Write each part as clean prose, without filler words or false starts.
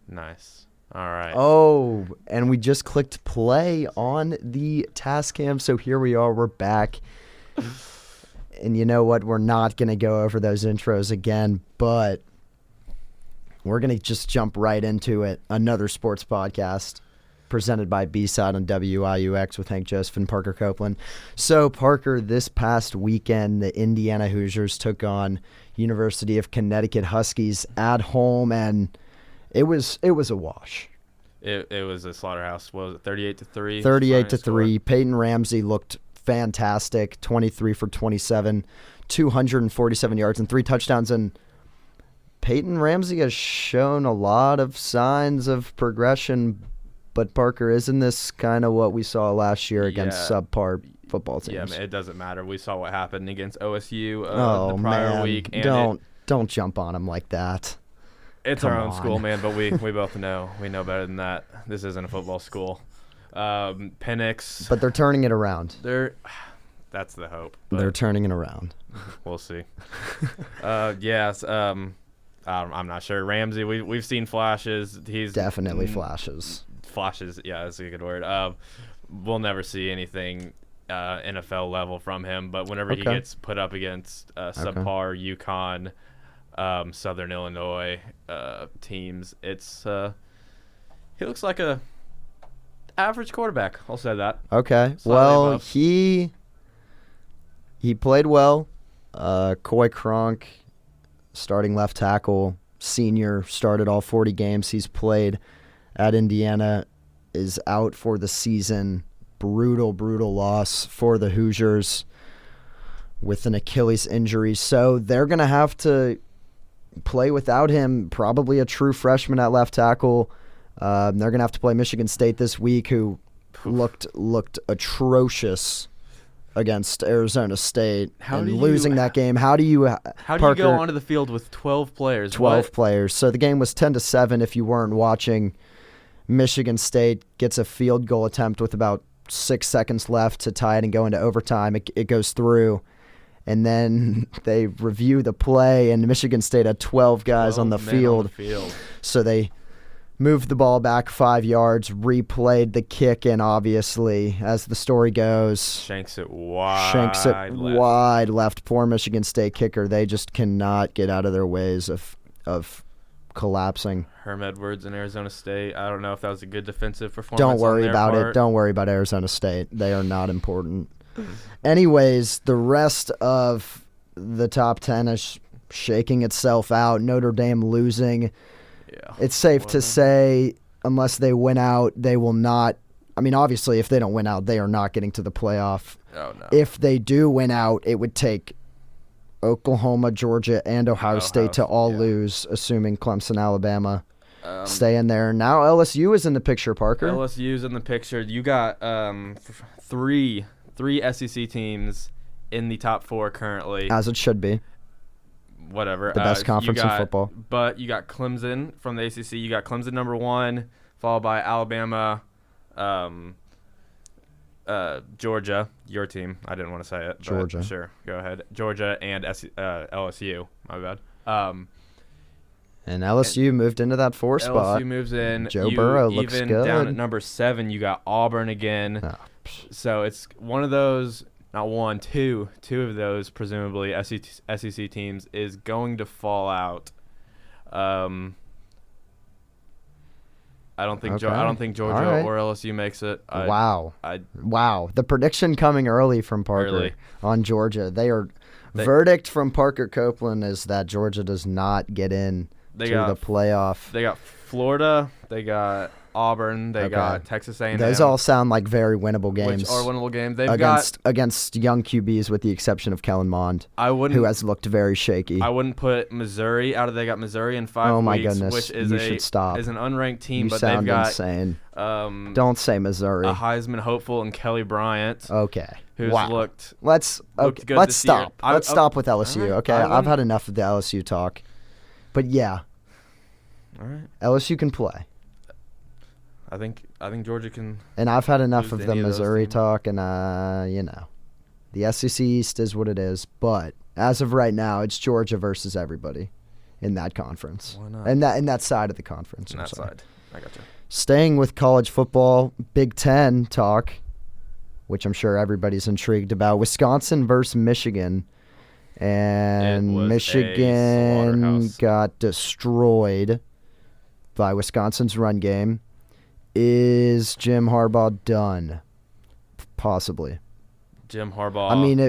Nice. All right. Oh, and we just clicked play on the Tascam, so here we are. We're back. And you know what? We're not going to go over those intros again, but we're going to just jump right into it. Another sports podcast presented by B-Side on WIUX with Hank Joseph and Parker Copeland. So, Parker, this past weekend, the Indiana Hoosiers took on University of Connecticut Huskies at home, and it was a wash. It was a slaughterhouse. What was it, 38-3? 38-3. Peyton Ramsey looked fantastic, 23 for 27, 247 yards and 3 touchdowns. And Peyton Ramsey has shown a lot of signs of progression. But, Parker, isn't this kind of what we saw last year against subpar football teams? Yeah, man, it doesn't matter. We saw what happened against OSU the prior man. week. And don't jump on him like that. It's our own school, man, but we both know. We know better than that. This isn't a football school. Penix. But they're turning it around. That's the hope. They're turning it around. We'll see. Yes. I'm not sure. Ramsey, we've seen flashes. He's definitely flashes. Flashes, yeah, that's a good word. We'll never see anything NFL level from him, but whenever he gets put up against subpar UConn, Southern Illinois teams, he looks like a average quarterback. I'll say that. Okay. Slightly well, above. he played well. Coy Cronk, starting left tackle, senior, started all 40 games he's played at Indiana, is out for the season. Brutal loss for the Hoosiers with an Achilles injury. So they're going to have to play without him, probably a true freshman at left tackle. They're going to have to play Michigan State this week, who looked atrocious against Arizona State. Losing that game. How do you go onto the field with 12 players? 12 players. So the game was 10-7 if you weren't watching. Michigan State gets a field goal attempt with about 6 seconds left to tie it and go into overtime. It goes through. And then they review the play, and Michigan State had 12 guys on the field. So they moved the ball back 5 yards, replayed the kick, and obviously, as the story goes, shanks it wide left. Poor Michigan State kicker. They just cannot get out of their ways of collapsing. Herm Edwards in Arizona State. I don't know if that was a good defensive performance. Don't worry on their about part. it. Don't worry about Arizona State. They are not important. Anyways, the rest of the top 10 is shaking itself out. Notre Dame losing. Yeah. It's safe to say, unless they win out, they will not. I mean, obviously, if they don't win out, they are not getting to the playoff. Oh, no. If they do win out, it would take Oklahoma, Georgia, and Ohio State to all lose, assuming Clemson, Alabama stay in there. Now LSU is in the picture, Parker. LSU's in the picture. You got three SEC teams in the top 4 currently. As it should be. Whatever. The best conference in football. But you got Clemson from the ACC. You got Clemson number 1, followed by Alabama, Georgia, your team. I didn't want to say it. Georgia. Sure, go ahead. Georgia and LSU. My bad. And LSU moved into that 4 spot. LSU moves in. Joe Burrow looks even good. Down at number 7, you got Auburn again. Oh, so it's one of those, not one, two of those presumably SEC teams is going to fall out. I don't think Georgia or LSU makes it. Wow. The prediction coming early from Parker on Georgia. Verdict from Parker Copeland is that Georgia does not get in to the playoff. They got Florida. They got Auburn. They got Texas A&M. Those all sound like very winnable games. Which are winnable games. Against young QBs, with the exception of Kellen Mond, who has looked very shaky. I wouldn't put Missouri out of. They got Missouri in 5 weeks. Oh my goodness! Which is you should stop. Is an unranked team, you but sound they've got insane. Don't say Missouri. A Heisman hopeful in Kelly Bryant. Okay. Who's looked good let's stop. Year. Let's stop with LSU. Right, okay, I've had enough of the LSU talk. But yeah. All right. LSU can play. I think Georgia can. And I've had enough of the any of those Missouri teams. talk, and the SEC East is what it is. But as of right now, it's Georgia versus everybody in that conference. Why not? And that side of the conference. On that side. I got you. Staying with college football, Big Ten talk, which I'm sure everybody's intrigued about. Wisconsin versus Michigan. And Michigan got destroyed by Wisconsin's run game. Is Jim Harbaugh done? Possibly. Jim Harbaugh. I mean,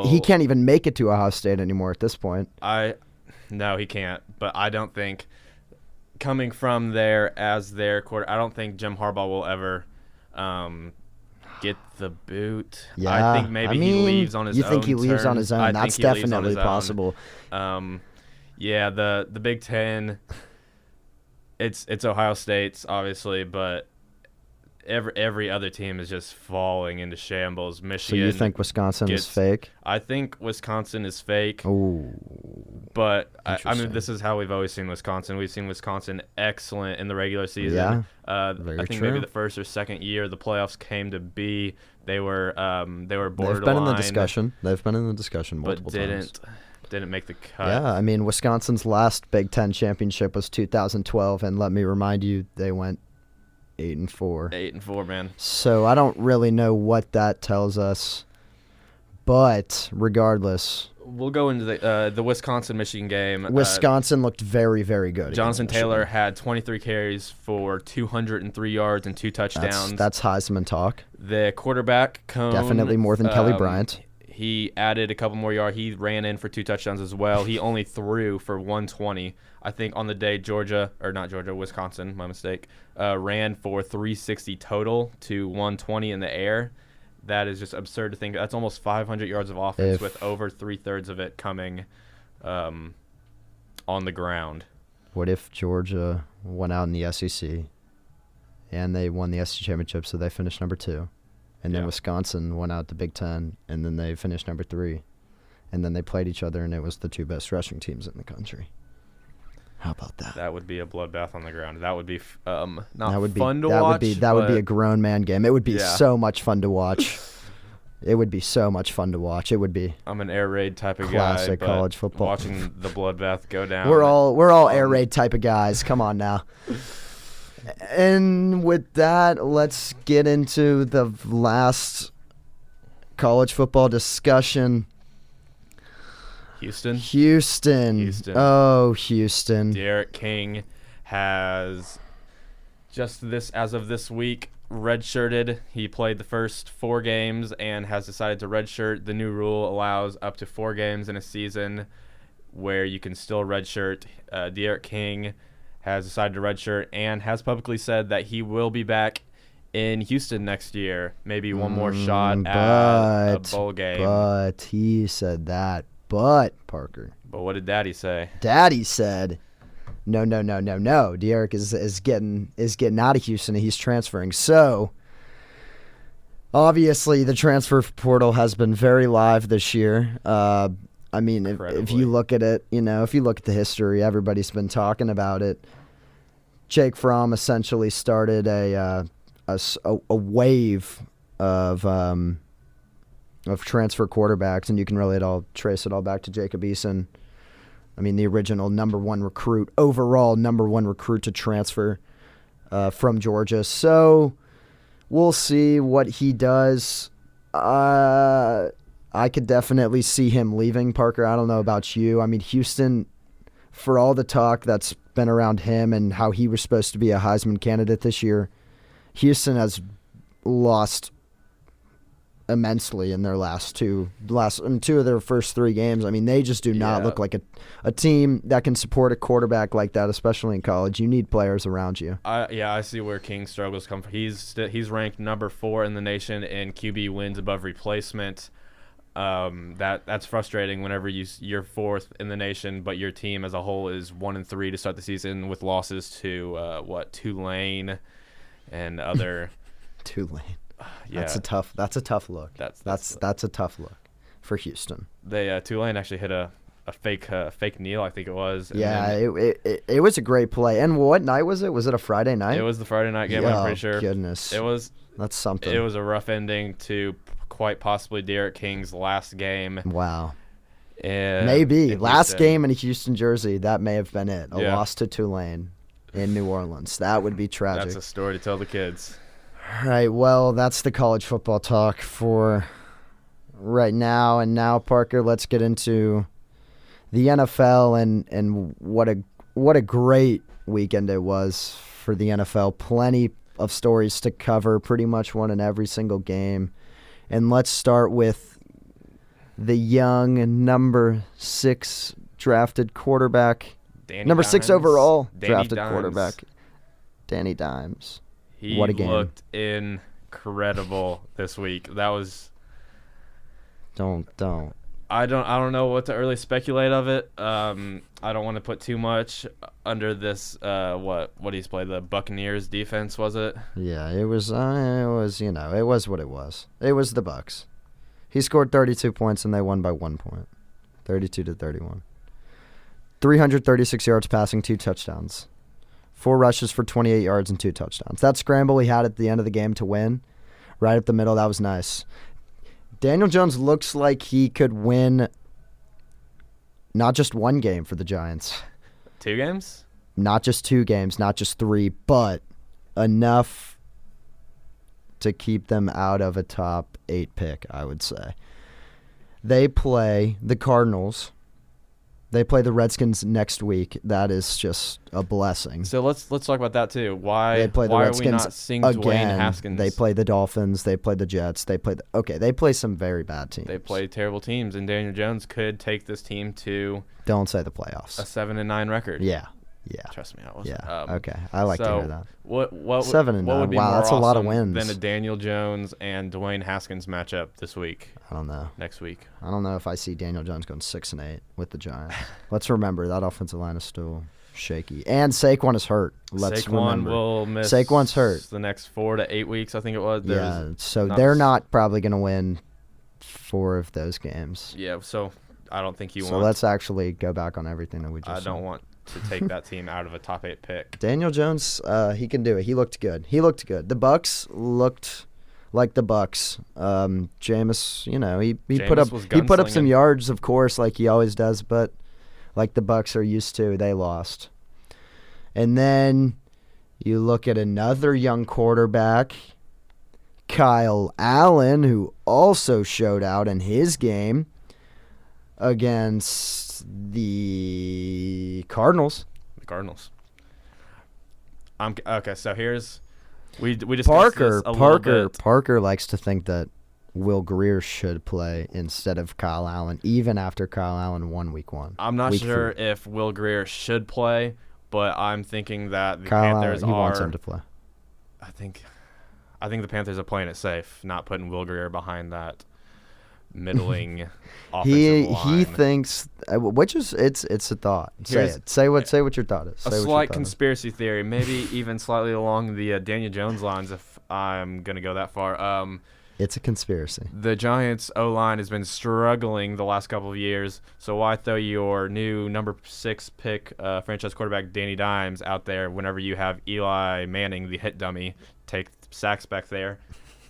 he can't even make it to Ohio State anymore at this point. No, he can't. But I don't think coming from there as their quarter, I don't think Jim Harbaugh will ever get the boot. Yeah, I think maybe he leaves on his own. You think he leaves on his own? That's definitely possible. Yeah, the Big Ten. It's Ohio State's obviously, but every other team is just falling into shambles. Michigan. So you think Wisconsin is fake? I think Wisconsin is fake. Ooh. But I mean, this is how we've always seen Wisconsin. We've seen Wisconsin excellent in the regular season. Yeah, I think maybe the first or second year the playoffs came to be, they were borderline. They've been in the discussion. Multiple times. Didn't make the cut. Yeah, I mean, Wisconsin's last Big Ten championship was 2012, and let me remind you, they went 8-4. 8-4, man. So I don't really know what that tells us, but regardless, we'll go into the Wisconsin-Michigan game. Wisconsin looked very, very good. Jonathan Taylor had 23 carries for 203 yards and 2 touchdowns. That's Heisman talk. The quarterback, Cone, definitely more than Kelly Bryant. He added a couple more yards. He ran in for 2 touchdowns as well. He only threw for 120. I think on the day Wisconsin, my mistake, ran for 360 total to 120 in the air. That is just absurd to think. That's almost 500 yards of offense with over 3/3 of it coming on the ground. What if Georgia went out in the SEC and they won the SEC championship, so they finished number 2? And then Wisconsin went out the Big Ten, and then they finished number 3. And then they played each other, and it was the 2 best rushing teams in the country. How about that? That would be a bloodbath on the ground. That would be fun to watch. That would be a grown man game. It would be so much fun to watch. It would be so much fun to watch. It would be. I'm an air raid type of classic guy. College football. Watching the bloodbath go down. We're all air raid type of guys. Come on now. And with that, let's get into the last college football discussion. Houston. Oh, Houston. D'Eriq King has as of this week, redshirted. He played the first 4 games and has decided to redshirt. The new rule allows up to 4 games in a season where you can still redshirt. D'Eriq King has decided to redshirt and has publicly said that he will be back in Houston next year. Maybe one more shot at a bowl game. But he said that. But, Parker. But what did Daddy say? Daddy said, no. D'Eriq is getting out of Houston and he's transferring. So, obviously, the transfer portal has been very live this year. I mean, if you look at it, if you look at the history, everybody's been talking about it. Jake Fromm essentially started a wave of transfer quarterbacks, and you can really trace it all back to Jacob Eason. I mean, the original overall number one recruit to transfer from Georgia. So we'll see what he does. I could definitely see him leaving, Parker. I don't know about you. I mean, Houston, for all the talk that's been around him and how he was supposed to be a Heisman candidate this year, Houston has lost immensely in their two of their first 3 games. I mean, they just do not look like a team that can support a quarterback like that, especially in college. You need players around you. I see where King's struggles come from. He's ranked number 4 in the nation in QB wins above replacement. That's frustrating whenever you're 4th in the nation, but your team as a whole is 1-3 to start the season with losses to Tulane and other Tulane. Yeah, that's a tough look. That's a tough look for Houston. Tulane actually hit a fake kneel, I think it was. It was a great play. And what night was it? Was it a Friday night? It was the Friday night game. I'm pretty sure. Goodness, that's something. It was a rough ending to quite possibly D'Eriq King's last game. Wow. Maybe. Last game in a Houston jersey, that may have been it. A loss to Tulane in New Orleans. That would be tragic. That's a story to tell the kids. All right, well, that's the college football talk for right now. And now, Parker, let's get into the NFL and what a great weekend it was for the NFL. Plenty of stories to cover, pretty much one in every single game. And let's start with the young number 6 drafted quarterback. Number 6 overall drafted quarterback. Danny Dimes. What a game. He looked incredible this week. That was... Don't. I don't know what to early speculate of it. I don't want to put too much under this. What he's played, the Buccaneers defense, was it? Yeah, it was it was what it was. It was the Bucs. He scored 32 points and they won by 1 point, 32-31. 336 yards passing, 2 touchdowns, 4 rushes for 28 yards and 2 touchdowns. That scramble he had at the end of the game to win, right up the middle, that was nice. Daniel Jones looks like he could win not just 1 game for the Giants. 2 games? Not just 2 games, not just 3, but enough to keep them out of a top 8 pick, I would say. They play the Cardinals. They play the Redskins next week. That is just a blessing. So let's talk about that too. Why they play the Redskins are we not seeing Dwayne Haskins? They play the Dolphins. They play the Jets. They play some very bad teams. They play terrible teams, and Daniel Jones could take this team to don't say the playoffs. A 7-9 record. Yeah. Trust me, I was. Yeah. Okay. I like to hear that. What 7-9? What would be wow, more that's awesome a lot of wins. than a Daniel Jones and Dwayne Haskins matchup this week? I don't know. Next week. I don't know if I see Daniel Jones going 6-8 with the Giants. Let's remember that offensive line is still shaky, and Saquon is hurt. Let's remember. Will miss. Saquon's hurt the next 4 to 8 weeks. I think it was. So they're not probably going to win 4 of those games. Yeah. So I don't think So let's actually go back on everything that we just. I don't want to take that team out of a top 8 pick. Daniel Jones, he can do it. He looked good. The Bucs looked like the Bucs. Jameis, he put up some yards, of course, like he always does, but like the Bucs are used to, they lost. And then you look at another young quarterback, Kyle Allen, who also showed out in his game against the Cardinals. Okay, so here's we discussed this a little bit. Parker likes to think that Will Grier should play instead of Kyle Allen, even after Kyle Allen won week 1. I'm not sure if Will Grier should play, but I'm thinking that the Kyle Panthers Allen, he wants him to play. I think the Panthers are playing it safe, not putting Will Grier behind that middling offensive line. He thinks, which is it's a thought. Say it. Say what your thought is. A slight conspiracy theory, maybe even slightly along the Daniel Jones lines, if I'm gonna go that far. It's a conspiracy. The Giants' O-line has been struggling the last couple of years, so why throw your new number 6 pick franchise quarterback Danny Dimes out there whenever you have Eli Manning, the hit dummy, take sacks back there?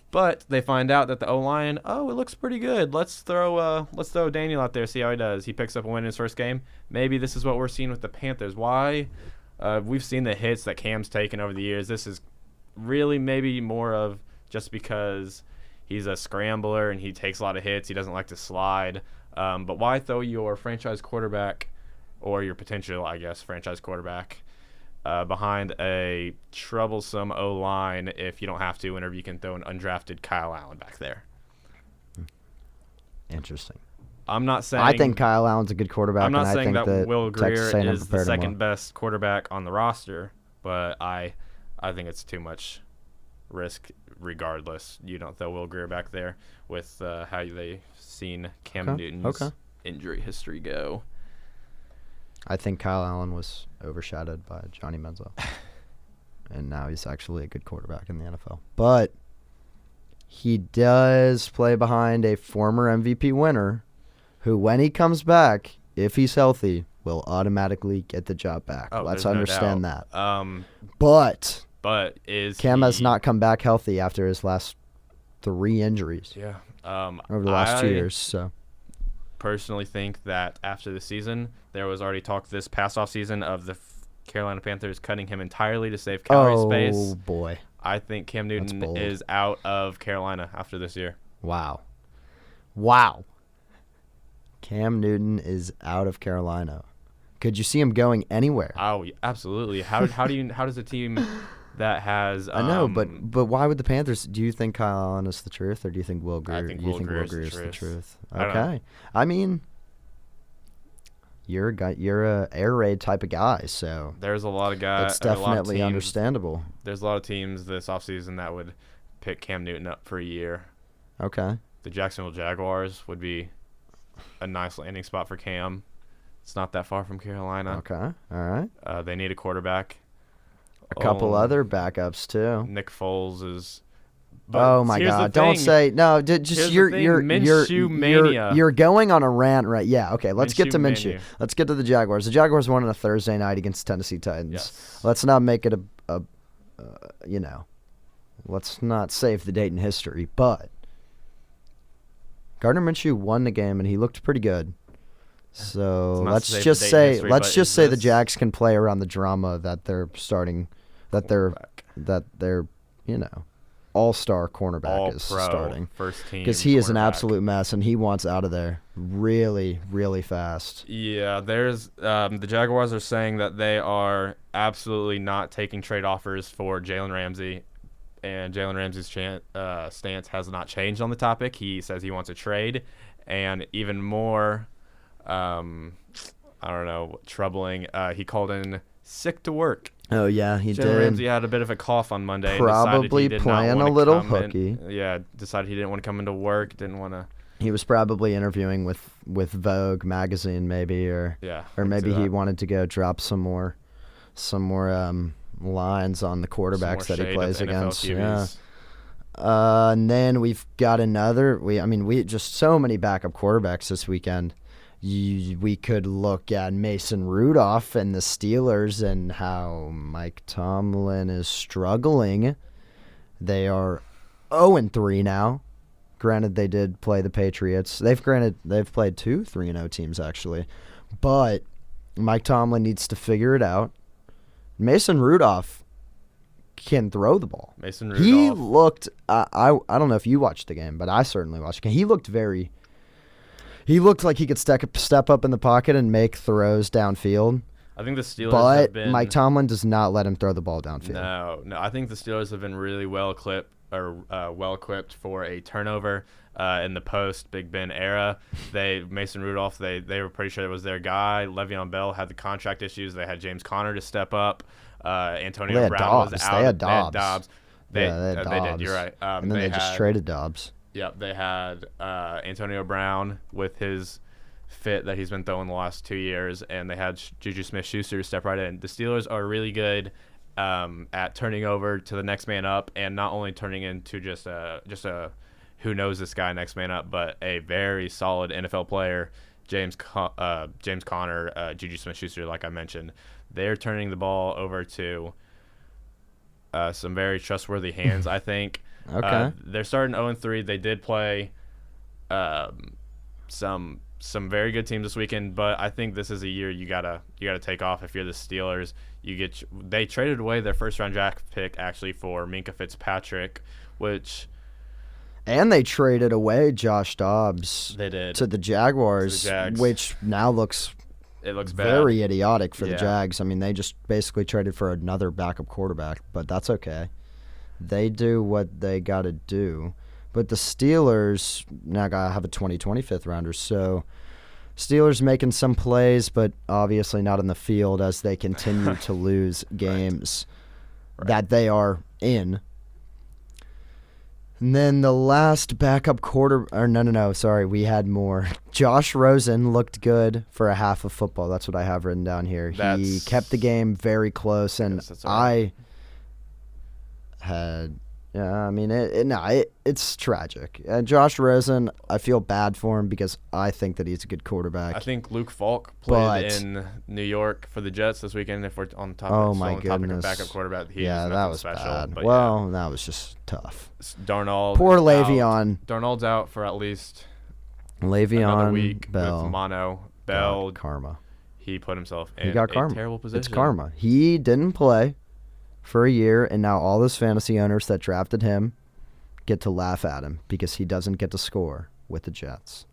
But they find out that the O-line, it looks pretty good. Let's throw Daniel out there, see how he does. He picks up a win in his first game. Maybe this is what we're seeing with the Panthers. Why? We've seen the hits that Cam's taken over the years. This is really maybe more of just because he's a scrambler and he takes a lot of hits. He doesn't like to slide. But why throw your franchise quarterback or your potential, I guess, franchise quarterback behind a troublesome O-line if you don't have to, whenever you can throw an undrafted Kyle Allen back there? Interesting. I'm not saying... I think Kyle Allen's a good quarterback. I'm not saying that Will Grier is is the second best quarterback on the roster, but I think it's too much risk regardless. You don't throw Will Grier back there with how they've seen Cam Newton's injury history go. I think Kyle Allen was overshadowed by Johnny Manziel. And now he's actually a good quarterback in the NFL. But he does play behind a former MVP winner who, when he comes back, if he's healthy, will automatically get the job back. Let's understand that. But Cam has not come back healthy after his last 3 injuries. Yeah. Over the last 2 years. So personally think that after the season, there was already talk this past offseason of the Carolina Panthers cutting him entirely to save salary space. Oh, boy. I think Cam Newton is out of Carolina after this year. Wow. Cam Newton is out of Carolina. Could you see him going anywhere? Oh, absolutely. How does a team that has I know, but why would the Panthers? Do you think Kyle Allen is the truth, or do you think Will Grier? I think Will Grier is the truth. Okay. I mean, you're a air raid type of guy, so there's a lot of guys. It's definitely understandable. There's a lot of teams this offseason that would pick Cam Newton up for a year. Okay. The Jacksonville Jaguars would be a nice landing spot for Cam. It's not that far from Carolina. Okay. All right. They need a quarterback. A couple other backups too. Nick Foles is. Oh my God! Don't say no. Just you're going on a rant, right? Yeah. Okay. Let's get to Minshew. Let's get to the Jaguars. The Jaguars won on a Thursday night against Tennessee Titans. Yes. Let's not make it let's not save the date in history. But Gardner Minshew won the game and he looked pretty good. So let's just say the Jags can play around the drama that they're starting, that they're all-star cornerback is starting first team because he is an absolute mess and he wants out of there really, really fast. Yeah, there's the Jaguars are saying that they are absolutely not taking trade offers for Jalen Ramsey, and Jalen Ramsey's stance has not changed on the topic. He says he wants a trade, and even more. Troubling. He called in sick to work. Oh yeah, he did. Ramsey had a bit of a cough on Monday. Probably playing a little hooky. Decided he didn't want to come into work. Didn't want to. He was probably interviewing with Vogue magazine, maybe, or maybe he wanted to go drop some more lines on the quarterbacks that he plays against. Yeah. And then we've got another. We just so many backup quarterbacks this weekend. We could look at Mason Rudolph and the Steelers and how Mike Tomlin is struggling. They are 0-3 now. Granted, they did play the Patriots. They've played 2 3-0 teams actually, but Mike Tomlin needs to figure it out. Mason Rudolph can throw the ball. Mason Rudolph. He looked. I don't know if you watched the game, but I certainly watched it. He looked like he could step up in the pocket and make throws downfield. I think the Steelers have been... Mike Tomlin does not let him throw the ball downfield. No. I think the Steelers have been really well equipped for a turnover in the post Big Ben era. Mason Rudolph, they were pretty sure it was their guy. Le'Veon Bell had the contract issues. They had James Conner to step up. Antonio Brown was out. They had Dobbs. They did. You're right. And then they just traded Dobbs. Yep, they had Antonio Brown with his fit that he's been throwing the last 2 years, and they had Juju Smith-Schuster step right in. The Steelers are really good at turning over to the next man up, and not only turning into just a who knows this guy next man up, but a very solid NFL player, James Conner, Juju Smith-Schuster, like I mentioned. They're turning the ball over to some very trustworthy hands, I think. Okay. They're starting 0-3. They did play some very good teams this weekend, but I think this is a year you gotta take off if you're the Steelers. They traded away their first round draft pick actually for Minkah Fitzpatrick, and they traded away Josh Dobbs. They did to the Jaguars, which now looks very idiotic for the Jags. I mean, they just basically traded for another backup quarterback, but that's okay. They do what they got to do. But the Steelers now got to have a 2020 fifth rounder. So Steelers making some plays, but obviously not in the field as they continue to lose games that they are in. And then the last backup we had more. Josh Rosen looked good for a half of football. That's what I have written down here. He kept the game very close, and it's tragic. Josh Rosen, I feel bad for him because I think that he's a good quarterback. I think Luke Falk played in New York for the Jets this weekend. If we're on top of backup quarterback, that was special. Bad. That was just tough. Darnold. Poor Le'Veon. Darnold's out for at least Le'Veon week Bell with mono. Bell got karma. He put himself in terrible position. It's karma. He didn't play for a year, and now all those fantasy owners that drafted him get to laugh at him because he doesn't get to score with the Jets.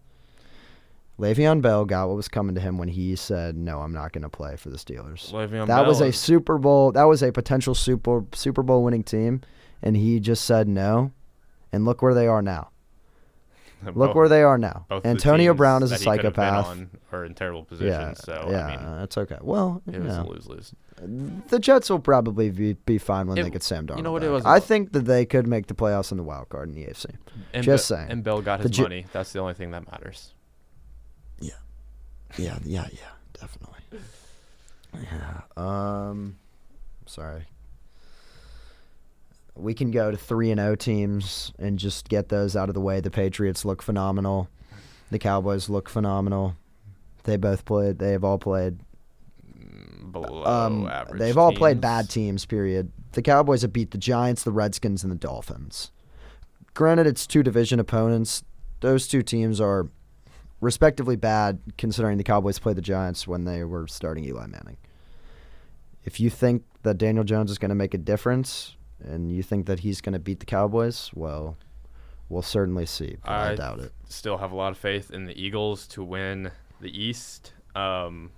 Le'Veon Bell got what was coming to him when he said, "No, I'm not going to play for the Steelers." That was a Super Bowl. That was a potential Super Bowl winning team, and he just said no. And look where they are now. Look where they are now. Antonio Brown is a psychopath. Are in terrible positions. That's okay. Well, it was a lose-lose. The Jets will probably be fine when they get Sam Darnold. You know what back. it was? I think that they could make the playoffs in the wild card in the AFC. Just saying. And Bell got his money. That's the only thing that matters. Yeah, definitely. Yeah. Sorry. We can go to 3-0 teams and just get those out of the way. The Patriots look phenomenal. The Cowboys look phenomenal. They have all played below average. They've all played bad teams, period. The Cowboys have beat the Giants, the Redskins, and the Dolphins. Granted, it's two division opponents. Those two teams are respectively bad, considering the Cowboys played the Giants when they were starting Eli Manning. If you think that Daniel Jones is going to make a difference and you think that he's going to beat the Cowboys, well, we'll certainly see, but I doubt it. Still have a lot of faith in the Eagles to win the East. Oh,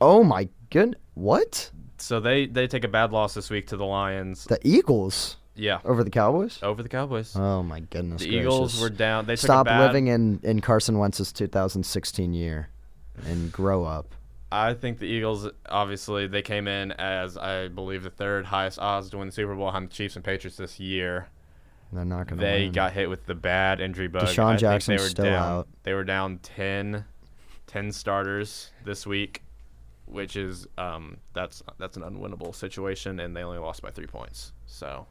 my goodness. What? So they take a bad loss this week to the Lions. The Eagles? Yeah. Over the Cowboys? Over the Cowboys. Oh, my goodness gracious. Eagles were down. They Stop living in Carson Wentz's 2016 year and grow up. I think the Eagles, obviously, they came in as, I believe, the third highest odds to win the Super Bowl behind the Chiefs and Patriots this year. They're not going to win. They got hit with the bad injury bug. Deshaun Jackson's still out. They were down 10 starters this week, which is that's an unwinnable situation, and they only lost by 3 points. So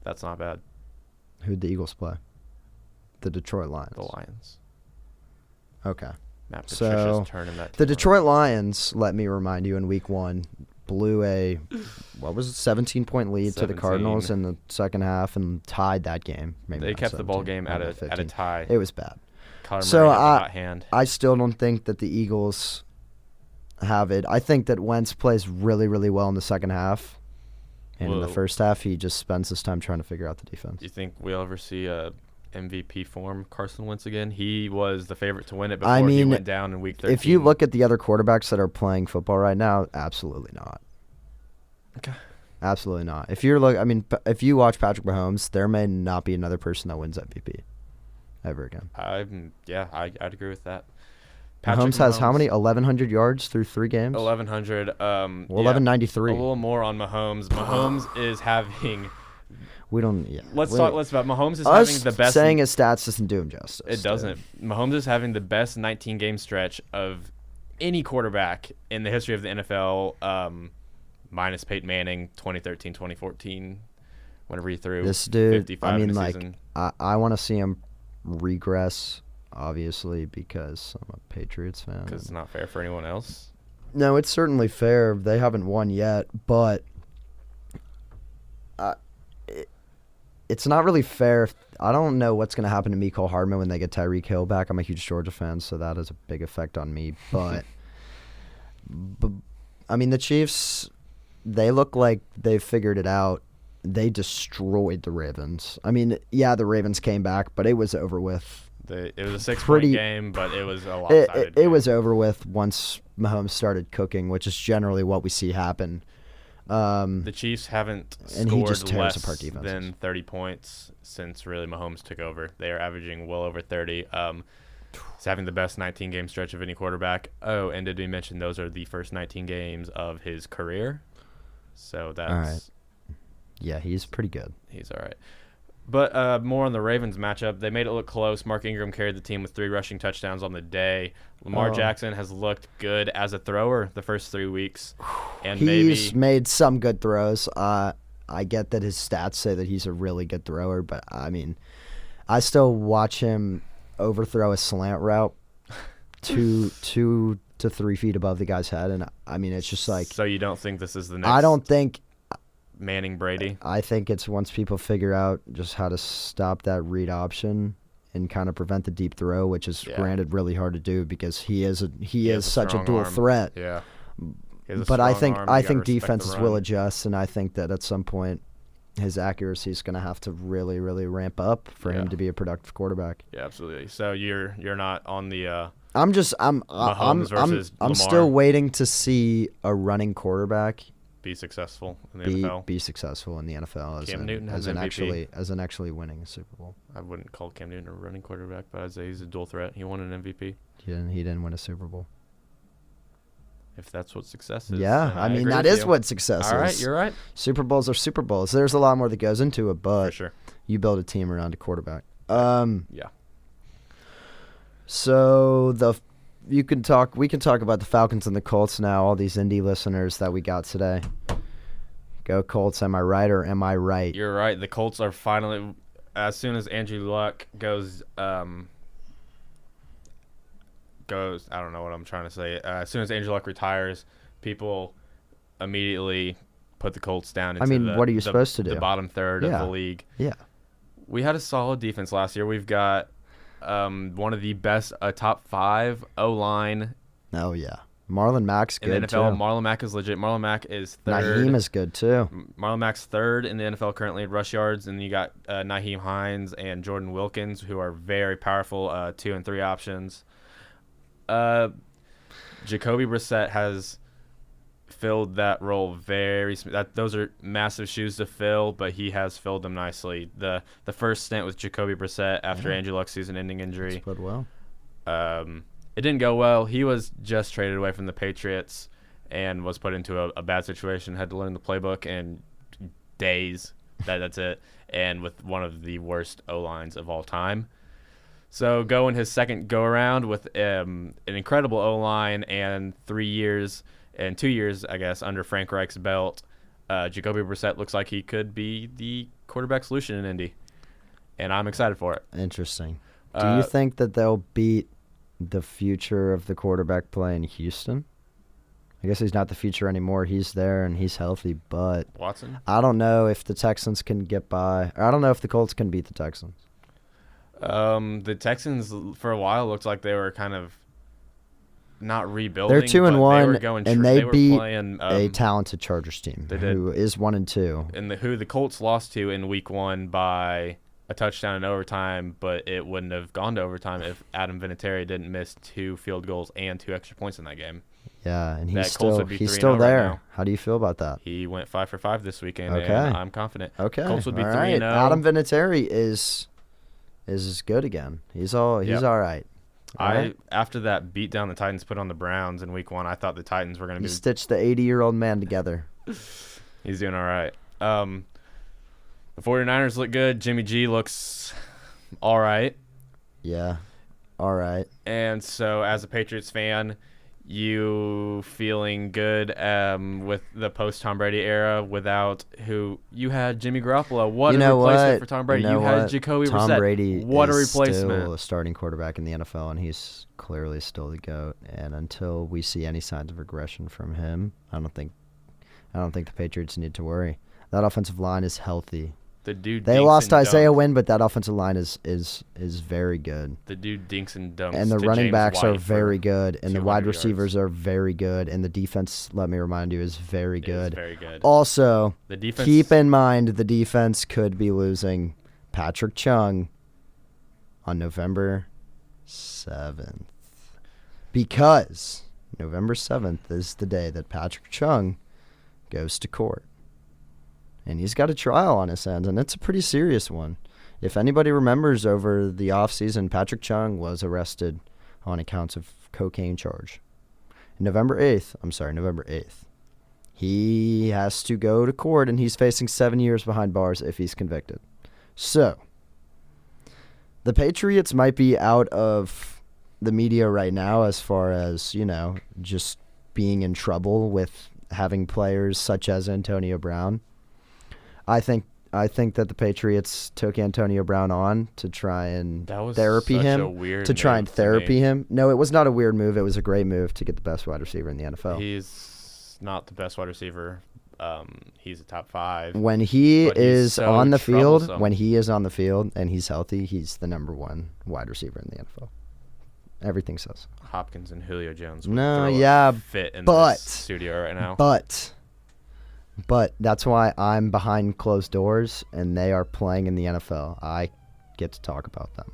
that's not bad. Who'd the Eagles play? The Detroit Lions. The Lions. Okay. Matt Patricia's turning that the Detroit Lions, let me remind you, in week 1, blew a 17-point lead to the Cardinals in the second half and tied that game. Maybe they kept the ball game at a tie. It was bad. So I still don't think that the Eagles have it. I think that Wentz plays really, really well in the second half. And in the first half, he just spends his time trying to figure out the defense. Do you think we'll ever see a MVP form Carson Wentz again? He was the favorite to win it before he went down in week 13. If you look at the other quarterbacks that are playing football right now, absolutely not. Okay. Absolutely not. If you watch Patrick Mahomes, there may not be another person that wins MVP ever again. I'd agree with that. Mahomes has how many? 1,100 yards through 3 games? 1,100. 1,193. A little more on Mahomes. Mahomes is having... We don't. Yeah. Let's talk about Mahomes is having the best. Saying his stats doesn't do him justice. It doesn't. Mahomes is having the best 19-game stretch of any quarterback in the history of the NFL, minus Peyton Manning, 2013, 2014, whenever he threw. This dude. 55 in a season. I want to see him regress, obviously, because I'm a Patriots fan. Because it's not fair for anyone else. No, it's certainly fair. They haven't won yet, but. It's not really fair. I don't know what's going to happen to Mecole Hardman when they get Tyreek Hill back. I'm a huge Georgia fan, so that has a big effect on me. But, the Chiefs, they look like they've figured it out. They destroyed the Ravens. The Ravens came back, but it was over with. It was a 6-point game, but it was a lopsided game. It was over with once Mahomes started cooking, which is generally what we see happen. The Chiefs haven't scored less than 30 points since really Mahomes took over. They are averaging well over 30. He's having the best 19-game stretch of any quarterback. Oh, and did we mention those are the first 19 games of his career? So that's... All right. Yeah, he's pretty good. He's all right. But more on the Ravens matchup. They made it look close. Mark Ingram carried the team with 3 rushing touchdowns on the day. Lamar Jackson has looked good as a thrower the first 3 weeks. And he's made some good throws. I get that his stats say that he's a really good thrower, but I still watch him overthrow a slant route 2 to 3 feet above the guy's head, and it's just like. So you don't think this is the next? I don't think. Manning Brady. I think it's once people figure out just how to stop that read option and kind of prevent the deep throw, which is granted really hard to do because he is such a dual arm. threat. Yeah. But I think defenses will adjust, and I think that at some point his accuracy is going to have to really, really ramp up for him to be a productive quarterback. Yeah, absolutely. So you're not on the I'm Lamar. still waiting to see a running quarterback be successful in the NFL. Be successful in the NFL Cam Newton has an MVP. as an actually winning a Super Bowl. I wouldn't call Cam Newton a running quarterback, but I'd say he's a dual threat. He won an MVP. He didn't win a Super Bowl. If that's what success is. Yeah, I mean that is what success is. All right, you're right. Super Bowls are Super Bowls. There's a lot more that goes into it, but for sure. You build a team around a quarterback. Yeah. So we can talk about the Falcons and the Colts now, all these indie listeners that we got today. Go Colts, am I right or am I right? You're right. The Colts are finally, as soon as Andrew Luck goes, I don't know what I'm trying to say. As soon as Andrew Luck retires, people immediately put the Colts down into what are you supposed to do? The bottom third of the league. Yeah. We had a solid defense last year. We've got one of the best top 5 O-line. Oh, yeah. Marlon Mack's good, in the NFL. Too. Marlon Mack is legit. Marlon Mack is third. Nyheim is good, too. Marlon Mack's third in the NFL currently in rush yards. And you got Nyheim Hines and Jordan Wilkins, who are very powerful 2 and 3 options. Jacoby Brissett has filled that role very those are massive shoes to fill, but he has filled them nicely. The first stint with Jacoby Brissett after Andrew Luck's season-ending injury. It's played well. It didn't go well. He was just traded away from the Patriots and was put into a bad situation, had to learn the playbook in days. That's it. And with one of the worst O-lines of all time. So going his second go-around with an incredible O-line and 2 years, I guess, under Frank Reich's belt, Jacoby Brissett looks like he could be the quarterback solution in Indy. And I'm excited for it. Interesting. Do you think that they'll beat the future of the quarterback play in Houston? I guess he's not the future anymore. He's there and he's healthy, but Watson? I don't know if the Texans can get by. I don't know if the Colts can beat the Texans. The Texans, for a while, looked like they were kind of not rebuilding. They're 2-1, and they beat playing, a talented Chargers team who is 1-2. And who the Colts lost to in Week 1 by a touchdown in overtime, but it wouldn't have gone to overtime if Adam Vinatieri didn't miss 2 field goals and 2 extra points in that game. Yeah, and he's still there. Right, how do you feel about that? He went 5 for 5 this weekend, okay. And I'm confident. Okay, Colts would be 3-0. Adam Vinatieri is good again. He's all right. After that beat down the Titans put on the Browns in Week 1, I thought the Titans were going to be. He stitched the 80-year-old man together. He's doing all right. The 49ers look good. Jimmy G looks all right. Yeah, all right. And so, as a Patriots fan, you feeling good with the post-Tom Brady era without who you had Jimmy Garoppolo. What a replacement for Tom Brady. You had Jacoby Brissett. Tom Brady what a replacement. Is still a starting quarterback in the NFL, and he's clearly still the GOAT. And until we see any signs of regression from him, I don't think the Patriots need to worry. That offensive line is healthy. The dude they lost Isaiah Wynn, but that offensive line is very good. The dude dinks and dunks. And the running backs are very good, and the wide receivers are very good, and the defense, let me remind you, is very good. Very good. Also, the defense, keep in mind the defense could be losing Patrick Chung on November 7th. Because November 7th is the day that Patrick Chung goes to court. And he's got a trial on his hands, and it's a pretty serious one. If anybody remembers, over the offseason, Patrick Chung was arrested on accounts of cocaine charge. November 8th. He has to go to court, and he's facing 7 years behind bars if he's convicted. So, the Patriots might be out of the media right now as far as, just being in trouble with having players such as Antonio Brown. I think that the Patriots took Antonio Brown on to try and therapy him. No, it was not a weird move. It was a great move to get the best wide receiver in the NFL. He's not the best wide receiver he's a top 5. When he is so on the field, troublesome. and he's healthy, he's the number 1 wide receiver in the NFL. Everything says. Hopkins and Julio Jones fit in this studio right now. But that's why I'm behind closed doors, and they are playing in the NFL. I get to talk about them.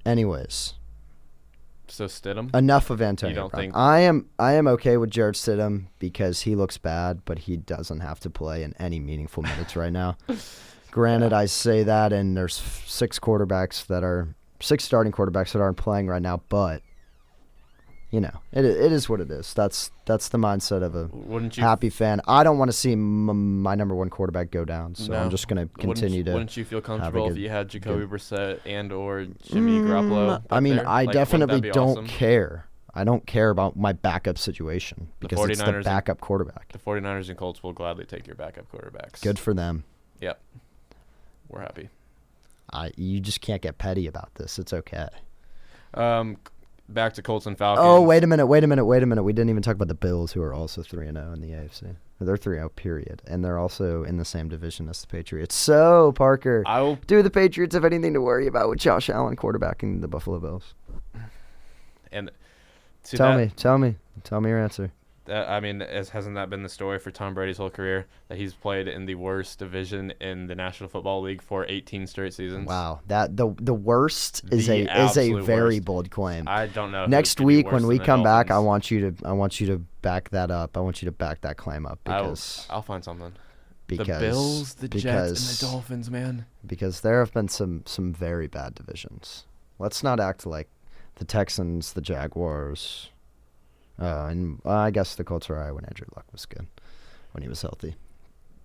Anyways. So Stidham? Enough of Antonio You don't Brown. think? I am okay with Jarrett Stidham because he looks bad, but he doesn't have to play in any meaningful minutes right now. Granted, I say that, and there's 6 starting quarterbacks that aren't playing right now, but it is what it is. That's the mindset of a happy fan. I don't want to see my number 1 quarterback go down, so I'm just going to continue to. Wouldn't you feel comfortable if you had Jacoby Brissett and or Jimmy Garoppolo? I mean, there? I definitely don't awesome? care. I don't care about my backup situation because it's the backup quarterback. The 49ers and Colts will gladly take your backup quarterbacks. Good for them. Yep. We're happy. You just can't get petty about this. It's okay. Back to Colts and Falcons. Oh, wait a minute. We didn't even talk about the Bills, who are also 3-0 in the AFC. They're 3-0, period. And they're also in the same division as the Patriots. So, Parker, do the Patriots have anything to worry about with Josh Allen quarterbacking the Buffalo Bills? And tell me your answer. Hasn't that been the story for Tom Brady's whole career? That he's played in the worst division in the National Football League for 18 straight seasons? Wow, that the worst is a very bold claim. I don't know. Next week when we come back, I want you to back that up. I want you to back that claim up because I'll find something. The Bills, the Jets, and the Dolphins, man. Because there have been some very bad divisions. Let's not act like the Texans, the Jaguars. And I guess the Colts were all right when Andrew Luck was good, when he was healthy.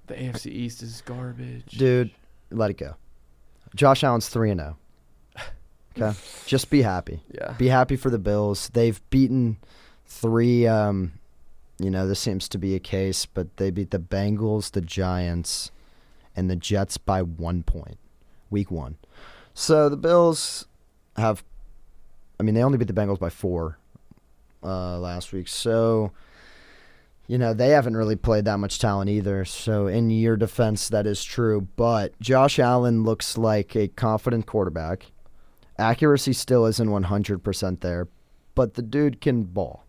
The AFC East is garbage. Dude, let it go. Josh Allen's 3-0. Okay? Just be happy. Yeah. Be happy for the Bills. They've beaten 3, this seems to be a case, but they beat the Bengals, the Giants, and the Jets by 1 point. Week 1. So the Bills they only beat the Bengals by 4. Last week. So, they haven't really played that much talent either. So, in your defense, that is true. But Josh Allen looks like a confident quarterback. Accuracy still isn't 100% there, but the dude can ball.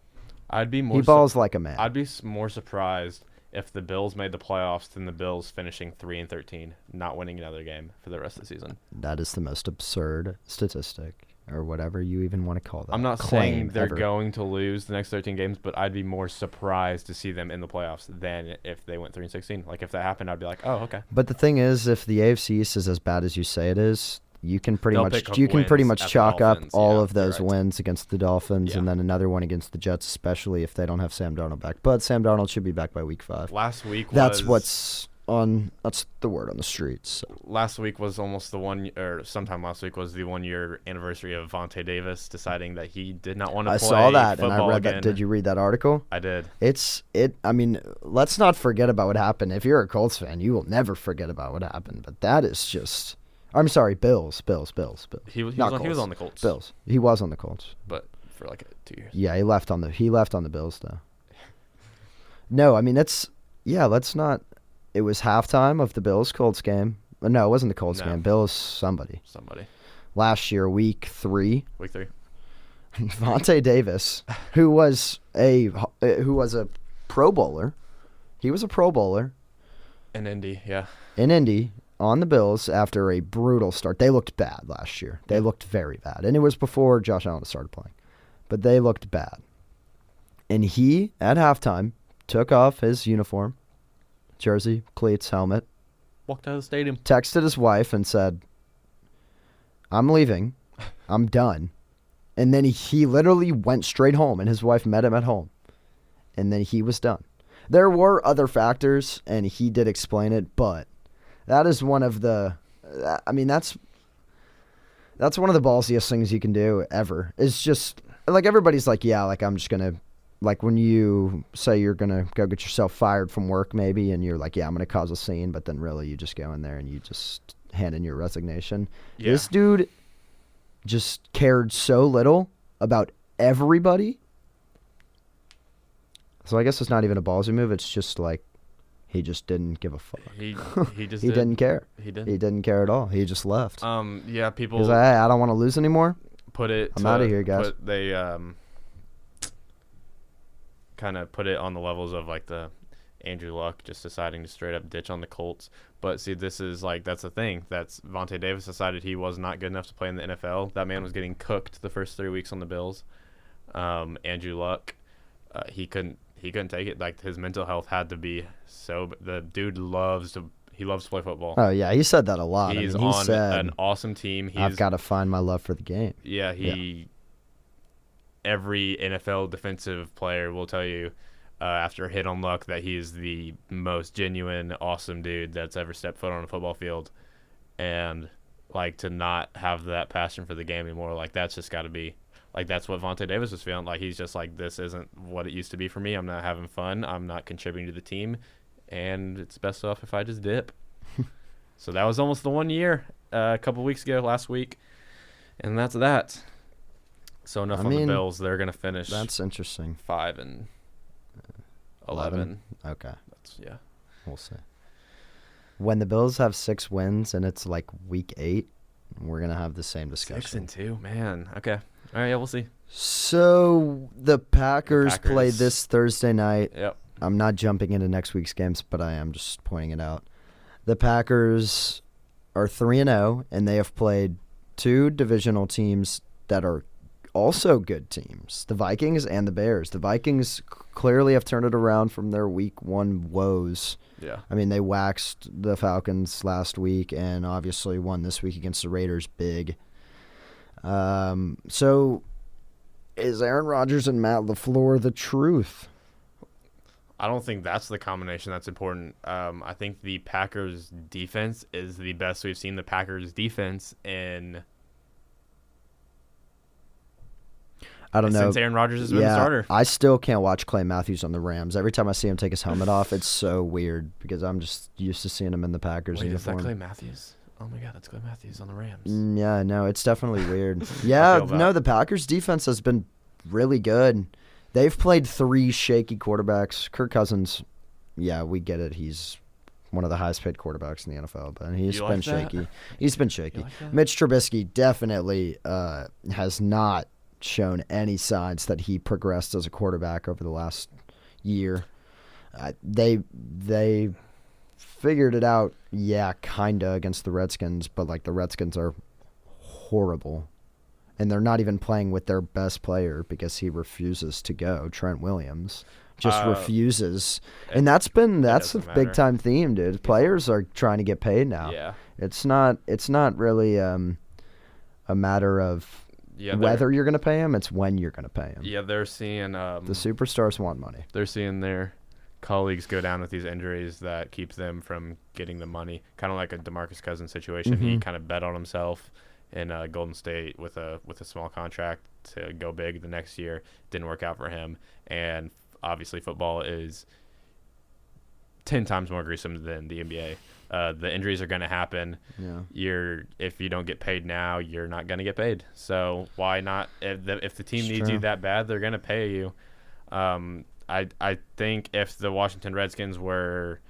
He balls like a man. I'd be more surprised if the Bills made the playoffs than the Bills finishing 3-13, not winning another game for the rest of the season. That is the most absurd statistic. Or whatever you even want to call that. I'm not saying they're going to lose the next 13 games, but I'd be more surprised to see them in the playoffs than if they went 3-16. Like, if that happened, I'd be like, oh, okay. But the thing is, if the AFC East is as bad as you say it is, you can pretty much chalk up all of those wins against the Dolphins and then another one against the Jets, especially if they don't have Sam Darnold back. But Sam Darnold should be back by week 5. Last week that's the word on the streets. So. Last week was almost sometime last week was the 1-year anniversary of Vontae Davis deciding that he did not want to play football. I saw that and I read that. Did you read that article? I did. Let's not forget about what happened. If you're a Colts fan, you will never forget about what happened. But that is just... I'm sorry, Bills. He was on the Colts. Bills. He was on the Colts. But for like 2 years. Yeah, he left on the Bills, though. No, let's not... It was halftime of the Bills-Colts game. No, it wasn't the Colts game. Bills somebody. Last year, week 3. Vontae Davis, who was a Pro Bowler. He was a Pro Bowler. In Indy, yeah. In Indy, on the Bills after a brutal start. They looked bad last year. They looked very bad. And it was before Josh Allen started playing. But they looked bad. And he, at halftime, took off his uniform. Jersey, cleats, helmet. Walked out of the stadium. Texted his wife and said, I'm leaving. I'm done. And then he literally went straight home, and his wife met him at home. And then he was done. There were other factors, and he did explain it, but that is one of the... that's one of the ballsiest things you can do ever. It's just... everybody's like, yeah, I'm just going to... when you say you're going to go get yourself fired from work maybe, and you're like, yeah, I'm going to cause a scene, but then really you just go in there and you just hand in your resignation. Yeah. This dude just cared so little about everybody. So I guess it's not even a ballsy move. It's just like he just didn't give a fuck. He just didn't care. He didn't. He didn't care at all. He just left. Yeah, people. He's like, hey, I don't want to lose anymore. I'm out of here, guys. They kind of put it on the levels of like the Andrew Luck just deciding to straight up ditch on the Colts. But see, this is like, that's the thing. That's Vontae Davis decided he was not good enough to play in the NFL. That man was getting cooked the first 3 weeks on the Bills. Andrew Luck, he couldn't take it. Like, his mental health had to be so. The dude loves to play football. Oh yeah, he said that a lot. He's he on said, an awesome team. I've got to find my love for the game. Yeah, every NFL defensive player will tell you after a hit on Luck that he's the most genuine, awesome dude that's ever stepped foot on a football field. And like, to not have that passion for the game anymore, like, that's just got to be. Like, that's what Vontae Davis was feeling. Like, he's just like, this isn't what it used to be for me. I'm not having fun. I'm not contributing to the team. And it's best off if I just dip. So that was almost the 1 year a couple weeks ago, last week. And that's that. So enough on the Bills. They're going to finish. That's interesting. 5-11. Okay. Yeah. We'll see. When the Bills have 6 wins and it's like week 8, we're going to have the same discussion. 6-2, man. Okay. All right, yeah, we'll see. So the Packers play this Thursday night. Yep. I'm not jumping into next week's games, but I am just pointing it out. The Packers are 3-0, and they have played 2 divisional teams that are also good teams, the Vikings and the Bears. The Vikings clearly have turned it around from their week 1 woes. Yeah. I mean, they waxed the Falcons last week and obviously won this week against the Raiders big. So is Aaron Rodgers and Matt LaFleur the truth? I don't think that's the combination that's important. I think the Packers defense is the best we've seen the Packers defense in. I don't know. Since Aaron Rodgers has been the starter. I still can't watch Clay Matthews on the Rams. Every time I see him take his helmet off, it's so weird because I'm just used to seeing him in the Packers uniform. Is that Clay Matthews? Oh my God, that's Clay Matthews on the Rams. Yeah, no, it's definitely weird. Yeah, no, the Packers defense has been really good. They've played 3 shaky quarterbacks. Kirk Cousins, yeah, we get it. He's one of the highest paid quarterbacks in the NFL, but he's been shaky. He's been shaky. Like Mitch Trubisky definitely has not shown any signs that he progressed as a quarterback over the last year. They figured it out, kinda against the Redskins, but like the Redskins are horrible. And they're not even playing with their best player because he refuses to go. Trent Williams just refuses. And that's a big time theme, dude. Players are trying to get paid now. Yeah. It's not really a matter of whether you're going to pay him, it's when you're going to pay him. Yeah, they're seeing the superstars want money. They're seeing their colleagues go down with these injuries that keep them from getting the money. Kind of like a DeMarcus Cousins situation. Mm-hmm. He kind of bet on himself in Golden State with a small contract to go big the next year. Didn't work out for him. And obviously football is 10 times more gruesome than the NBA. The injuries are going to happen. Yeah. If you don't get paid now, you're not going to get paid. So why not? If the team needs you that bad, they're going to pay you. I think if the Washington Redskins were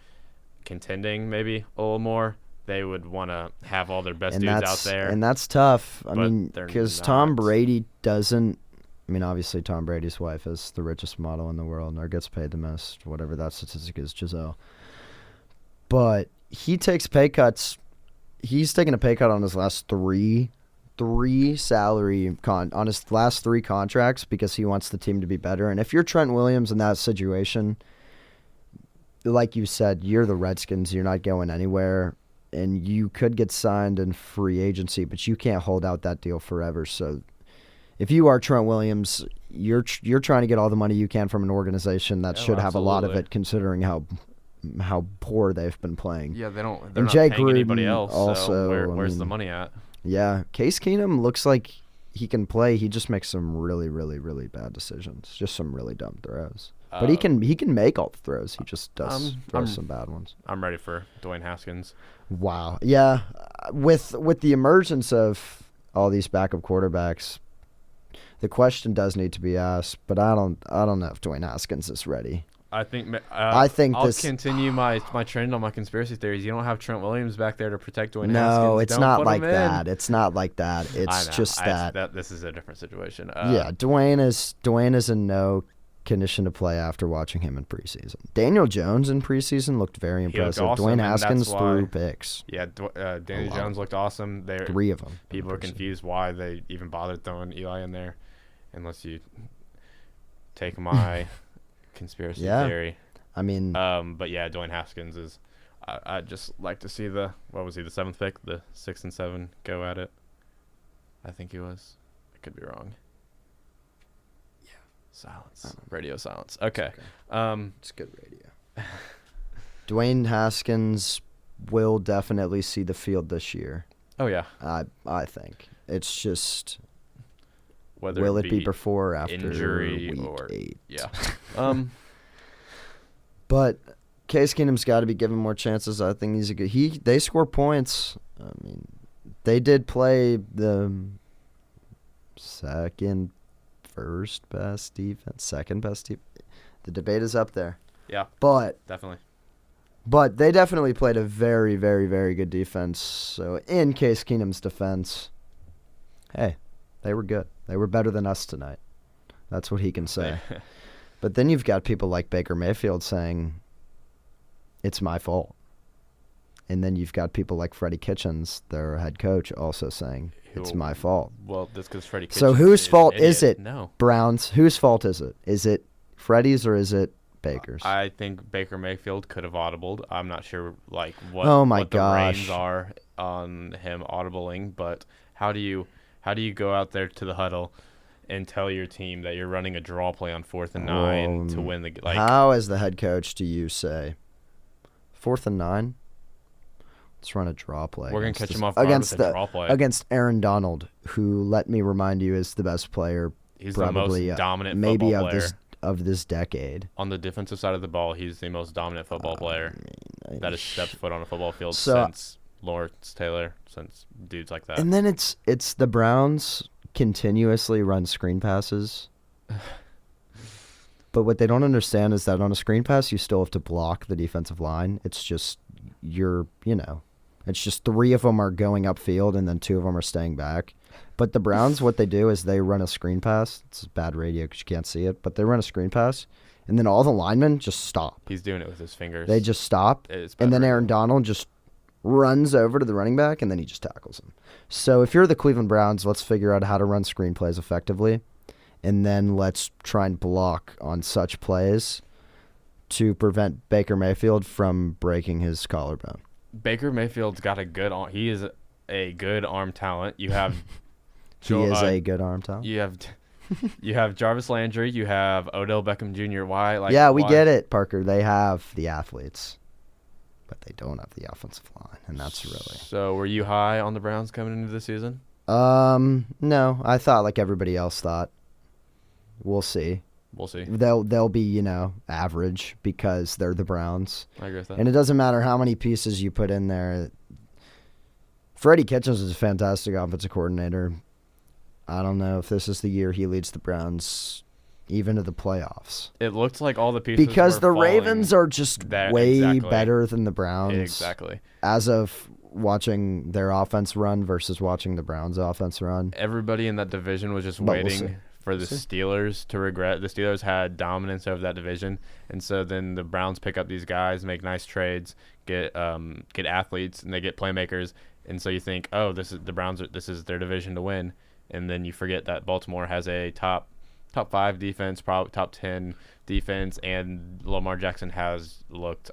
contending maybe a little more, they would want to have all their best dudes out there. And that's tough. I mean, because Tom Brady doesn't – I mean, obviously Tom Brady's wife is the richest model in the world or gets paid the most, whatever that statistic is, Giselle. But he takes pay cuts. He's taken a pay cut on his last three salary on his last 3 contracts because he wants the team to be better. And if you're Trent Williams in that situation, like you said, you're the Redskins. You're not going anywhere. And you could get signed in free agency, but you can't hold out that deal forever. So if you are Trent Williams, you're trying to get all the money you can from an organization that should have a lot of it, considering how poor they've been playing. Yeah, they're not paying anybody else. Also, so where's the money at? Yeah, Case Keenum looks like he can play. He just makes some really, really, really bad decisions. Just some really dumb throws. But he can make all the throws. He just does some bad ones. I'm ready for Dwayne Haskins. Wow. Yeah. With the emergence of all these backup quarterbacks, the question does need to be asked, but I don't know if Dwayne Haskins is ready. I think I'll continue my trend on my conspiracy theories. You don't have Trent Williams back there to protect Dwayne Haskins. No, it's not like that. It's not like that. It's just that this is a different situation. Dwayne is in no condition to play after watching him in preseason. Daniel Jones in preseason looked very impressive. Awesome, Dwayne Haskins threw picks. Yeah, Daniel Jones looked awesome. 3 of them. People are confused why they even bothered throwing Eli in there, unless you take my conspiracy theory. I mean, but yeah, Dwayne Haskins is. I'd just like to see the 7th pick, the 6 and 7 go at it. I think he was. I could be wrong. Silence. Radio silence. Okay. It's good radio. Dwayne Haskins will definitely see the field this year. Oh, yeah. I think. It's just whether will it be before or after injury week or 8? Yeah. But Case Keenum's got to be given more chances. I think he's a good. They score points. I mean, they did play the second best defense. The debate is up there. Yeah. Definitely. But they definitely played a very, very, very good defense. So in Case Keenum's defense, hey, they were good. They were better than us tonight. That's what he can say. But then you've got people like Baker Mayfield saying, it's my fault. And then you've got people like Freddie Kitchens, their head coach, also saying, it's my fault. Well, that's because Freddie Kitchens So whose fault is it? No. Browns. Whose fault is it? Is it Freddie's or is it Baker's? I think Baker Mayfield could have audibled. I'm not sure what the reins are on him audibling, but how do you go out there to the huddle and tell your team that you're running a draw play on 4th and 9 to win the how as the head coach do you say 4th and 9? Let's run a draw play. We're going to catch him off guard with a draw play. Against Aaron Donald, who, let me remind you, is the best player. He's probably, the most dominant maybe football player. Of this decade. On the defensive side of the ball, he's the most dominant football player that has stepped foot on a football field since Lawrence Taylor, since dudes like that. And then it's the Browns continuously run screen passes. But what they don't understand is that on a screen pass, you still have to block the defensive line. It's just it's just 3 of them are going upfield and then 2 of them are staying back. But the Browns, what they do is they run a screen pass. It's bad radio because you can't see it, but they run a screen pass, and then all the linemen just stop. He's doing it with his fingers. They just stop, and then Aaron Donald just runs over to the running back, and then he just tackles him. So if you're the Cleveland Browns, let's figure out how to run screen plays effectively, and then let's try and block on such plays to prevent Baker Mayfield from breaking his collarbone. Baker Mayfield's got a good arm. He is a good arm talent. You have he is a good arm talent. You have Jarvis Landry. You have Odell Beckham Jr. We get it, Parker. They have the athletes, but they don't have the offensive line, and that's really. So, were you high on the Browns coming into the season? No. I thought like everybody else thought. We'll see. They'll be, average because they're the Browns. I agree with that. And it doesn't matter how many pieces you put in there. Freddie Kitchens is a fantastic offensive coordinator. I don't know if this is the year he leads the Browns even to the playoffs. It looked like all the pieces because the falling Ravens are just way better than the Browns. Exactly. As of watching their offense run versus watching the Browns' offense run. Everybody in that division was just waiting for the Steelers to regret. The Steelers had dominance over that division, and so then the Browns pick up these guys, make nice trades, get athletes, and they get playmakers, and so you think, oh, this is their division to win, and then you forget that Baltimore has a top 5 defense, probably top 10 defense, and Lamar Jackson has looked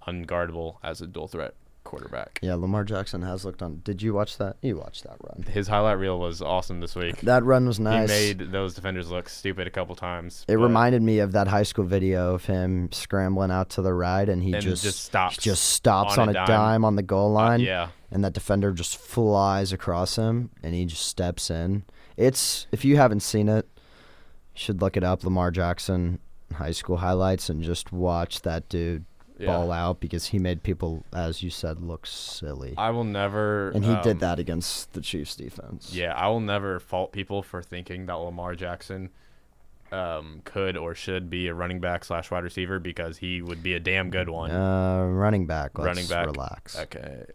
unguardable as a dual threat quarterback. Yeah, Lamar Jackson has looked on. Did you watch that? You watched that run. His highlight reel was awesome this week. That run was nice. He made those defenders look stupid a couple times. It reminded me of that high school video of him scrambling out to the right, and he just stops on a dime on the goal line. And that defender just flies across him, and he just steps in. If you haven't seen it, you should look it up, Lamar Jackson high school highlights, and just watch that dude ball out because he made people, as you said, look silly. I will never. And he did that against the Chiefs defense. Yeah, I will never fault people for thinking that Lamar Jackson could or should be a running back / wide receiver because he would be a damn good one. Running back. Let's relax. Okay.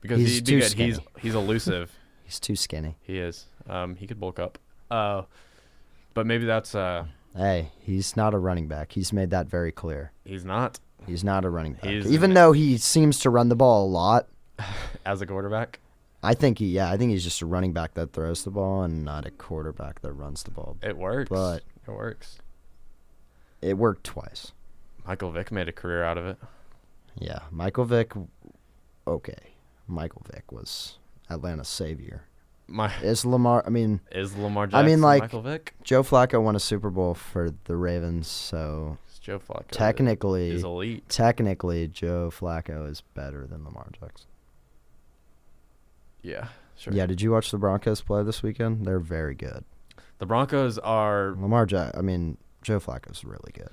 Because he'd be good. Skinny. He's elusive. He's too skinny. He is. He could bulk up. But maybe that's. Hey, he's not a running back. He's made that very clear. He's not. He's not a running back. Even though he seems to run the ball a lot. As a quarterback? I think he's just a running back that throws the ball and not a quarterback that runs the ball. It works. But it works. It worked twice. Michael Vick made a career out of it. Yeah, Michael Vick. Okay, Michael Vick was Atlanta's savior. Is Lamar Jackson Michael Vick? Joe Flacco won a Super Bowl for the Ravens, so Joe Flacco technically is elite. Technically, Joe Flacco is better than Lamar Jackson. Yeah, sure. Yeah, did you watch the Broncos play this weekend? They're very good. The Broncos are Joe Flacco's really good.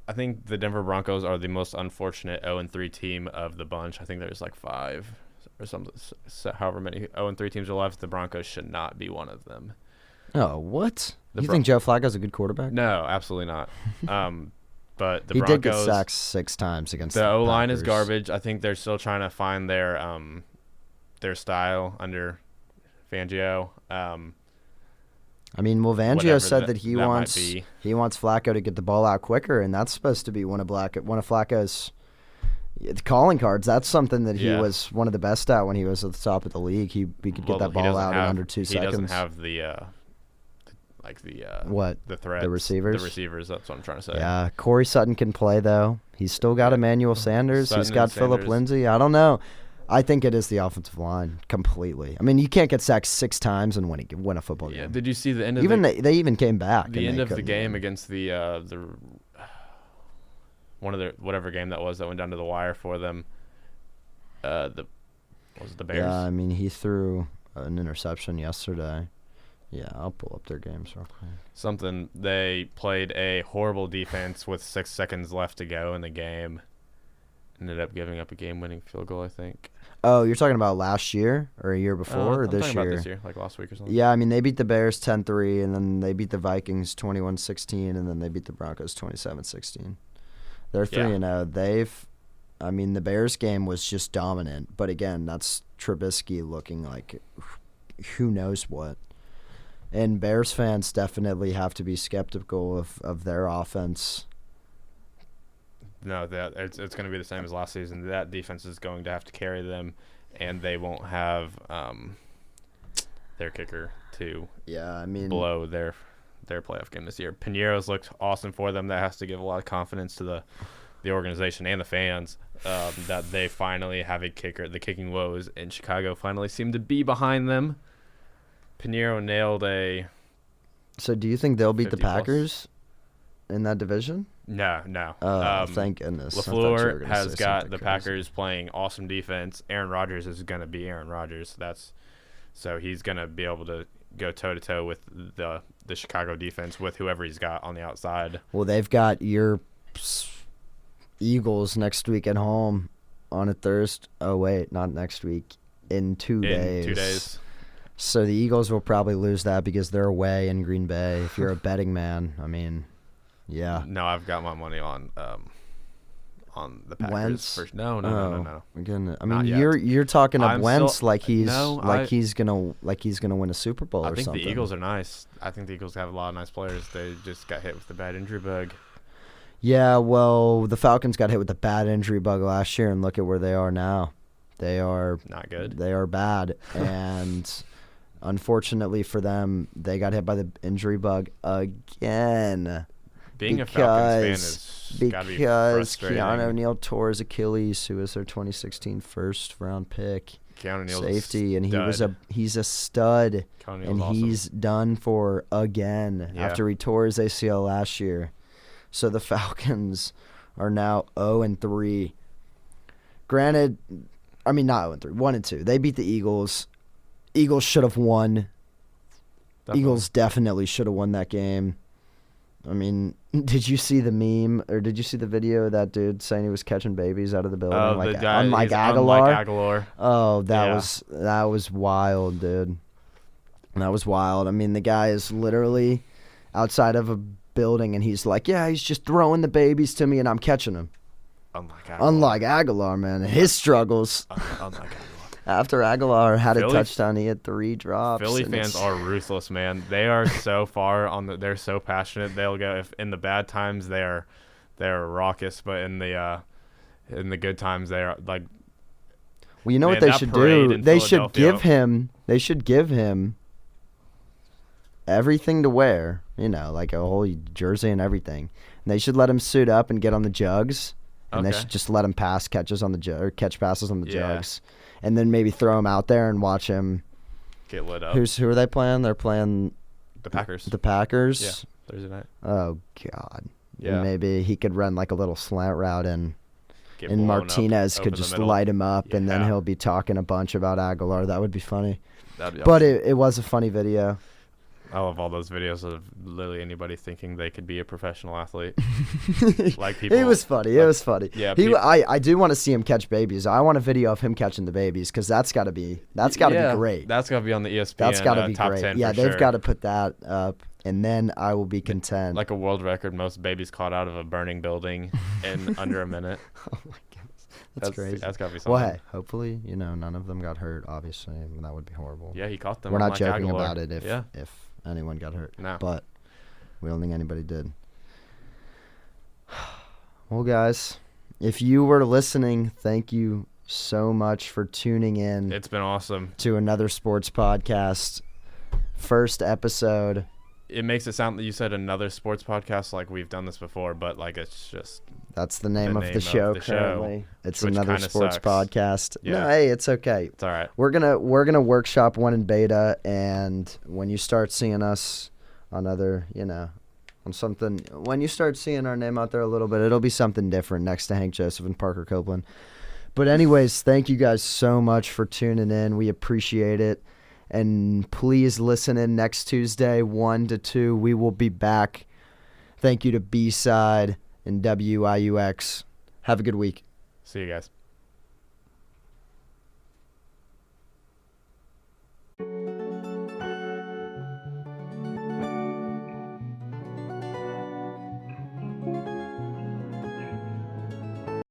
I think the Denver Broncos are the most unfortunate 0-3 team of the bunch. I think there's like 5 or something, however many 0-3 teams are left. The Broncos should not be one of them. Oh, what? You think Joe Flacco's a good quarterback? No, absolutely not. But the Broncos, did get sacked 6 times against the O-line is garbage. I think they're still trying to find their style under Fangio. Fangio said that he wants Flacco to get the ball out quicker, and that's supposed to be one of Flacco's calling cards. That's something that he was one of the best at when he was at the top of the league. He could get that ball out in under 2 seconds. He doesn't have the threats, the receivers. The receivers. That's what I'm trying to say. Yeah, Corey Sutton can play though. He's still got Emmanuel Sanders. He's got Phillip Lindsay. I don't know. I think it is the offensive line completely. You can't get sacked 6 times and win a football game. Did you see the end of they even came back? The end of the game against the one of the whatever game that was that went down to the wire for them. Was it the Bears? Yeah, he threw an interception yesterday. Yeah, I'll pull up their games real quick. They played a horrible defense with 6 seconds left to go in the game. Ended up giving up a game-winning field goal, I think. Oh, you're talking about last year or a year before or this year? About this year, like last week or something. Yeah, they beat the Bears 10-3, and then they beat the Vikings 21-16, and then they beat the Broncos 27-16. They're 3-0. The Bears game was just dominant, but again, that's Trubisky looking like who knows what. And Bears fans definitely have to be skeptical of their offense. No, it's going to be the same as last season. That defense is going to have to carry them, and they won't have their kicker to blow their playoff game this year. Piñeiro's looked awesome for them. That has to give a lot of confidence to the organization and the fans that they finally have a kicker. The kicking woes in Chicago finally seem to be behind them. Piñeiro nailed a. So do you think they'll beat the Packers in that division? No. Thank goodness. LaFleur has got the Packers playing awesome defense. Aaron Rodgers is going to be Aaron Rodgers. So he's going to be able to go toe-to-toe with the Chicago defense with whoever he's got on the outside. Well, they've got your Eagles next week at home on a Thursday. Oh, wait, not next week. In 2 days. 2 days. So the Eagles will probably lose that because they're away in Green Bay. If you're a betting man, yeah. No, I've got my money on the Packers. Wentz? First. No. Again, you're talking of Wentz like he's gonna win a Super Bowl or something. I think the Eagles are nice. I think the Eagles have a lot of nice players. They just got hit with the bad injury bug. Yeah, well, the Falcons got hit with the bad injury bug last year, and look at where they are now. They are not good. They are bad, and unfortunately for them, they got hit by the injury bug again. Being a Falcons fan gotta be frustrating. Keanu Neal tore his Achilles, who was their 2016 first-round pick. Keanu Neal's safety, and he's a stud, and awesome. He's done for again after he tore his ACL last year. So the Falcons are now 0-3. Granted, not 0-3, 1-2. They beat the Eagles. Eagles should have won. Definitely. Eagles definitely should have won that game. I mean, did you see the meme or did you see the video of that dude saying he was catching babies out of the building? The guy, unlike Aguilar. Oh, that was wild, dude. That was wild. I mean, the guy is literally outside of a building, and he's like, yeah, he's just throwing the babies to me, and I'm catching them. Unlike Aguilar, man. His struggles. Unlike Aguilar. After Aguilar had a touchdown, he had 3 drops. Philly fans are ruthless, man. They are so far they're so passionate. They'll go if in the bad times they're raucous, but in the good times they're like. Well, you know what they should do? They should give him everything to wear. You know, like a whole jersey and everything. And they should let him suit up and get on the jugs, and they should just let him catch passes on the jugs. And then maybe throw him out there and watch him get lit up. Who are they playing? They're playing the Packers. The Packers? Yeah, Thursday night. Oh, God. Yeah. And maybe he could run like a little slant route and Martinez could just light him up, and then he'll be talking a bunch about Aguilar. That would be funny. That'd be awesome. But it was a funny video. I love all those videos of literally anybody thinking they could be a professional athlete. Like people. It was funny. It was funny. Yeah. I do want to see him catch babies. I want a video of him catching the babies because that's got to be great. That's got to be on the ESPN. That's got to be top great. 10 yeah, for they've sure. got to put that up, and then I will be content. Like a world record, most babies caught out of a burning building in under a minute. Oh my goodness, that's crazy. That's got to be something. Well, hey, hopefully, none of them got hurt. Obviously, that would be horrible. Yeah, he caught them. We're not like joking Aguilar. about it if anyone got hurt. No. But we don't think anybody did. Well, guys, if you were listening, thank you so much for tuning in. It's been awesome. To another sports podcast. First episode. It makes it sound that you said another sports podcast like we've done this before, but like it's just. That's the name of the show currently. It's another sports podcast. Yeah. No, hey, it's okay. It's all right. We're gonna workshop one in beta, and when you start seeing us on other, on something, when you start seeing our name out there a little bit, it'll be something different next to Hank Joseph and Parker Copeland. But anyways, thank you guys so much for tuning in. We appreciate it. And please listen in next Tuesday, 1 to 2. We will be back. Thank you to B-Side and WIUX. Have a good week. See you guys.